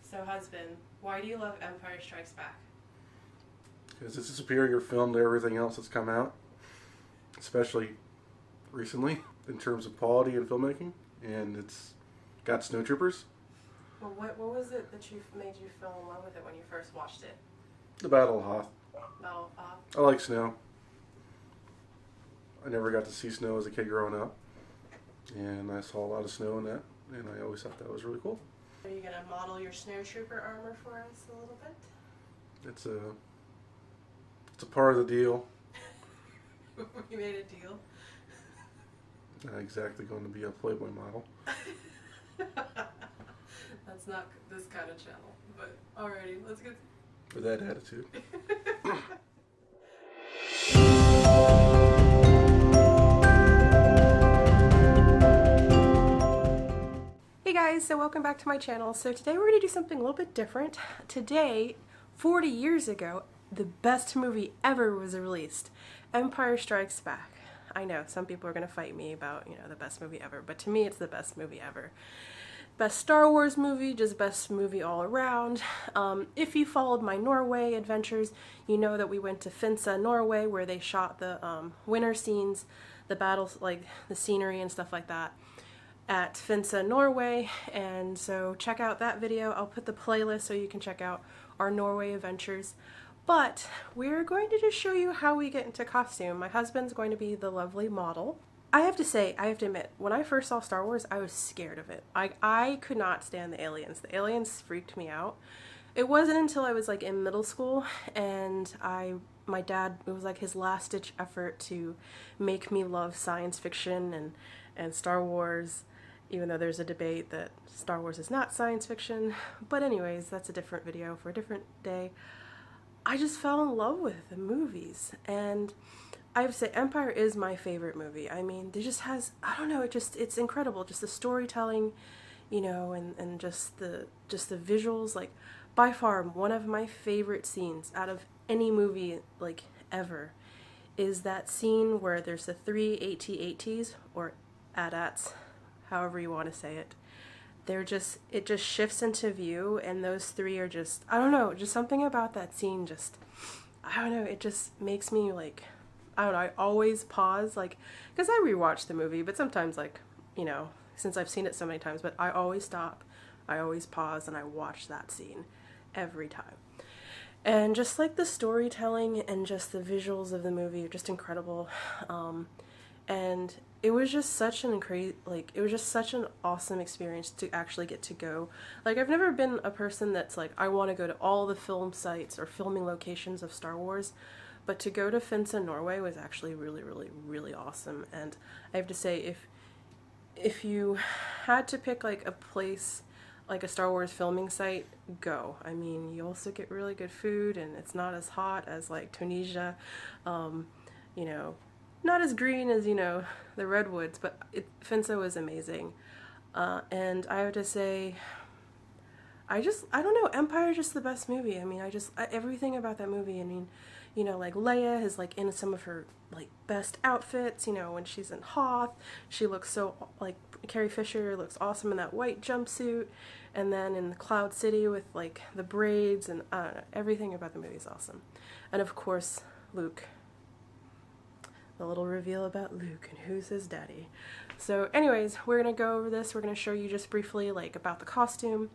So husband, why do you love Empire Strikes Back? Because it's a superior film to everything else that's come out, especially recently in terms of quality and filmmaking, and it's got snowtroopers. Well, what was it that made you fall in love with it when you first watched it? The Battle of Hoth. Battle of Hoth. I like snow. I never got to see snow as a kid growing up, and I saw a lot of snow in that, and I always thought that was really cool. Are you going to model your Snowtrooper armor for us a little bit? It's a part of the deal. You made a deal? Not exactly going to be a Playboy model. That's not this kind of channel, but alrighty, let's get... With that attitude. Hey guys, so welcome back to my channel. So today we're going to do something a little bit different. Today, 40 years ago, the best movie ever was released. Empire Strikes Back. I know, some people are going to fight me about, the best movie ever, but to me it's the best movie ever. Best Star Wars movie, just best movie all around. If you followed my Norway adventures, you know that we went to Finse, Norway, where they shot the winter scenes, the battles, like the scenery and stuff like that, at Finse, Norway. And so check out that video. I'll put the playlist so you can check out our Norway adventures. But we're going to just show you how we get into costume. My husband's going to be the lovely model. I have to admit, when I first saw Star Wars, I was scared of it. I could not stand the aliens. The aliens freaked me out. It wasn't until I was like in middle school and my dad, it was like his last ditch effort to make me love science fiction and Star Wars, even though there's a debate that Star Wars is not science fiction. But anyways, that's a different video for a different day. I just fell in love with the movies, and I have to say Empire is my favorite movie. I mean, it just has, I don't know, it's incredible. Just the storytelling, and just the visuals, like by far one of my favorite scenes out of any movie like ever is that scene where there's the three AT-ATs or AT-ATs, however you want to say it. It just shifts into view, and those three are just, I don't know, just something about that scene just, I don't know, it just makes me like, I don't know, I always pause, like, because I rewatch the movie, but sometimes, like, since I've seen it so many times, but I always stop, I always pause, and I watch that scene every time. And just like the storytelling and just the visuals of the movie are just incredible. And it was just such an awesome experience to actually get to go. Like, I've never been a person that's like, I want to go to all the film sites or filming locations of Star Wars, but to go to Finse, Norway was actually really, really, really awesome. And I have to say, if you had to pick like a place, like a Star Wars filming site, go. I mean, you also get really good food, and it's not as hot as like Tunisia, not as green as, the redwoods, but Finse was amazing. And I have to say, I don't know, Empire is just the best movie. I mean, everything about that movie, I mean, like Leia is like in some of her like best outfits, when she's in Hoth, she looks so, like, Carrie Fisher looks awesome in that white jumpsuit, and then in the Cloud City with like the braids, and everything about the movie is awesome. And of course, Luke. The little reveal about Luke and who's his daddy. So anyways, we're going to go over this. We're going to show you just briefly like about the costume,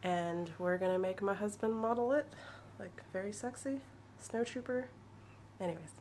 and we're going to make my husband model it, like very sexy, Snowtrooper. Anyways.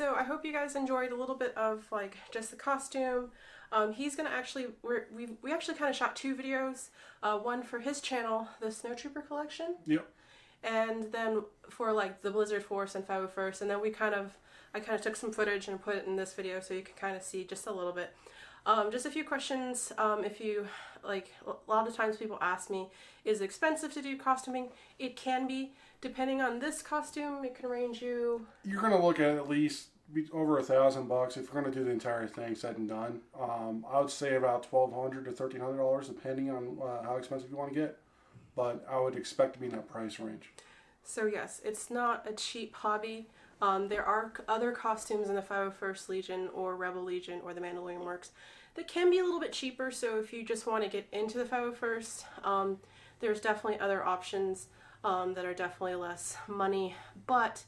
so I hope you guys enjoyed a little bit of like just the costume. He's gonna actually, we actually kind of shot 2 videos. One for his channel, the Snowtrooper collection. Yep. And then for like the Blizzard Force and 501st, and then I kind of took some footage and put it in this video so you can kind of see just a little bit. Just a few questions. If you like, a lot of times people ask me, is it expensive to do costuming? It can be, depending on this costume. It can range you. You're gonna look at least over $1,000 if you're gonna do the entire thing said and done. I would say about $1,200 to $1,300 depending on how expensive you want to get. But I would expect to be in that price range. So yes, it's not a cheap hobby. There are other costumes in the 501st Legion or Rebel Legion or the Mandalorian Works that can be a little bit cheaper. So if you just want to get into the 501st, there's definitely other options that are definitely less money. But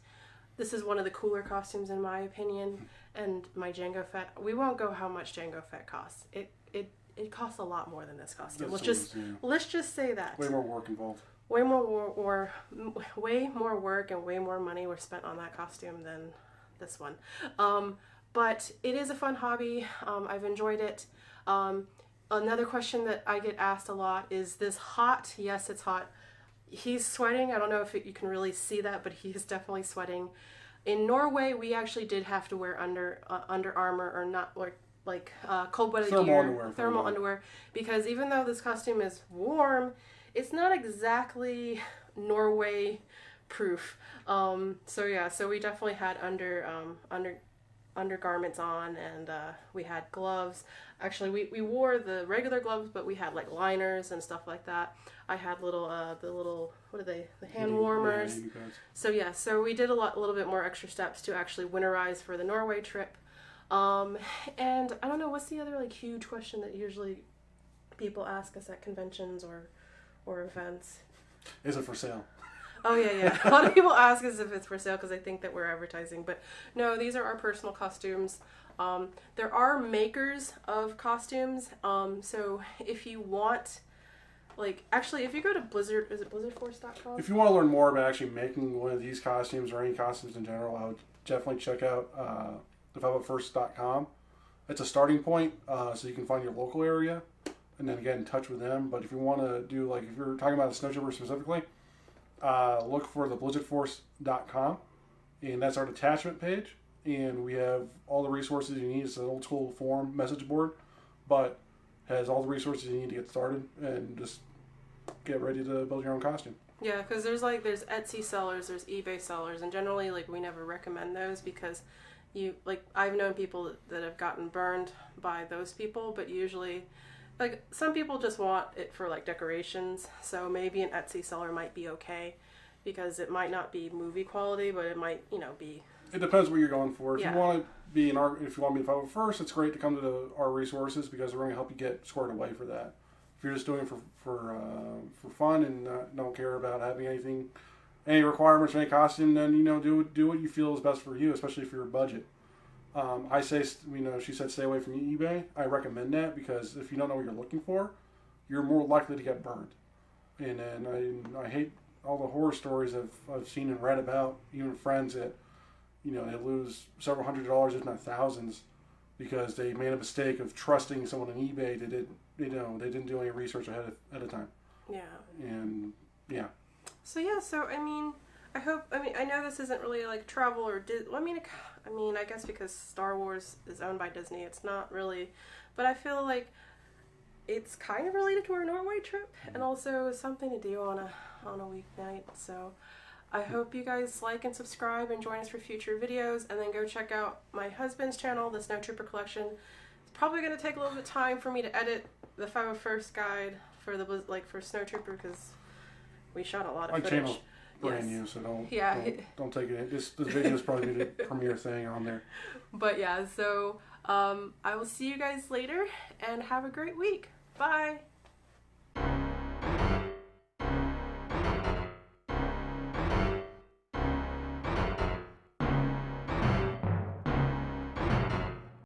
this is one of the cooler costumes in my opinion. And my Jango Fett, we won't go how much Jango Fett costs. It costs a lot more than this costume. Let's just say that. Way more work involved. Way more work and way more money were spent on that costume than this one. But it is a fun hobby. I've enjoyed it. Another question that I get asked a lot is this hot? Yes, it's hot. He's sweating. I don't know if you can really see that, but he is definitely sweating. In Norway, we actually did have to wear under armor or not like cold-blooded gear, thermal underwear, because even though this costume is warm, it's not exactly Norway proof. So yeah, so we definitely had undergarments on, and we had gloves. Actually, we wore the regular gloves, but we had like liners and stuff like that. I had little what are they? The hand warmers. Yeah, so yeah, so we did a little bit more extra steps to actually winterize for the Norway trip. And I don't know, what's the other like huge question that usually people ask us at conventions or events? Is it for sale? Oh yeah. A lot of people ask us if it's for sale because they think that we're advertising, but no, these are our personal costumes. There are makers of costumes, so if you want, like, actually, if you go to Blizzard, is it BlizzardForce.com? If you want to learn more about actually making one of these costumes or any costumes in general, I would definitely check out the501st.com. It's a starting point, so you can find your local area and then get in touch with them. But if you want to do, like, if you're talking about the Snowtrooper specifically, look for the BlizzardForce.com, and that's our detachment page. And we have all the resources you need. It's an old school forum message board, but has all the resources you need to get started and just get ready to build your own costume. Yeah, because there's Etsy sellers, there's eBay sellers, and generally, like, we never recommend those because I've known people that have gotten burned by those people, but usually, like, some people just want it for, like, decorations, so maybe an Etsy seller might be okay because it might not be movie quality, but it might, be... It depends what you're going for. If yeah. you want to be in if you want to be in first, it's great to come to our resources because we're going to help you get squared away for that. If you're just doing it for fun and don't care about having any requirements for any costume, then do what you feel is best for you, especially for your budget. I say, she said stay away from eBay. I recommend that because if you don't know what you're looking for, you're more likely to get burned. And then I hate all the horror stories I've seen and read about, even friends that they lose several $100s, if not thousands, because they made a mistake of trusting someone on eBay. They didn't do any research ahead of time. Yeah. And yeah. So yeah, I know this isn't really like travel or I guess because Star Wars is owned by Disney, it's not really, but I feel like it's kind of related to our Norway trip and also something to do on a weeknight. So I hope you guys like and subscribe and join us for future videos, and then go check out my husband's channel, the Snowtrooper collection. It's probably going to take a little bit of time for me to edit the 501st guide for for Snowtrooper because we shot a lot of footage. My channel's brand new, so don't take it. This video is probably the premiere thing on there. But yeah, so I will see you guys later and have a great week. Bye.